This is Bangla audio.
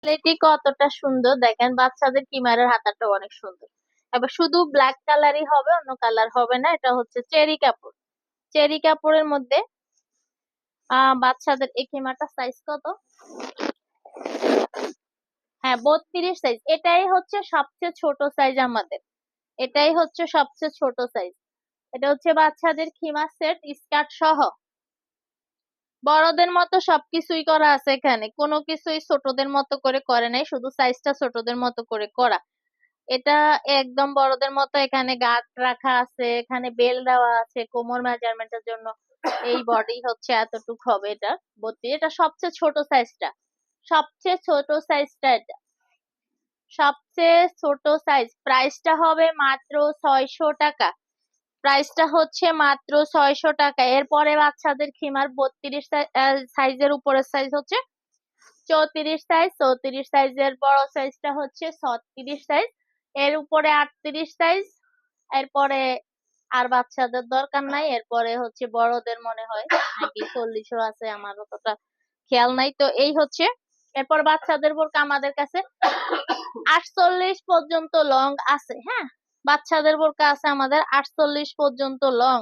কোয়ালিটি কতটা সুন্দর দেখেন, বাচ্চাদের কিমারের হাতাটা অনেক সুন্দর। এবার শুধু ব্ল্যাক কালারই হবে, অন্য কালার হবে না। এটা হচ্ছে চেরি কাপড়। চেরি কাপড়ের মধ্যে বাচ্চাদের এই কিমাটা সাইজ কত? হ্যাঁ, 32 সাইজ। এটাই হচ্ছে সবচেয়ে ছোট সাইজ আমাদের। এটাই হচ্ছে সবচেয়ে ছোট সাইজ। এটা হচ্ছে বাচ্চাদের খিমা সেট, স্কার্ট সহ। বড়দের মতো সবকিছুই করা আছে এখানে, কোনো কিছুই ছোটদের মতো করে করে নাই, শুধু সাইজটা ছোটদের মতো করে করা। এটা একদম বড়দের মতো। এখানে গাঁট রাখা আছে, এখানে বেল দেওয়া আছে কোমর মেজারমেন্টের জন্য। এই বডি হচ্ছে এতটুক হবে এটা 32। এটা সবচেয়ে ছোট সাইজটা, সবচেয়ে ছোট সাইজটা এটা, সবচেয়ে ছোট সাইজ। প্রাইসটা হবে মাত্র 600 টাকা। প্রাইসটা হচ্ছে মাত্র 600 টাকা। এরপরে বাচ্চাদের খিমার 32 সাইজের উপরের সাইজ হচ্ছে 34 সাইজ, 34 সাইজের বড় সাইজটা হচ্ছে 36 সাইজ, এর উপরে 38 সাইজ। এরপরে আর বাচ্চাদের দরকার নাই, এরপরে হচ্ছে বড়দের মনে হয় নাকি 40ও আছে, আমার অতটা খেয়াল নাই। তো এই হচ্ছে। এরপর বাচ্চাদের বোরকা আমাদের কাছে 48 পর্যন্ত লং আছে। হ্যাঁ, বাচ্চাদের বোরকা আছে আমাদের 48 পর্যন্ত লং।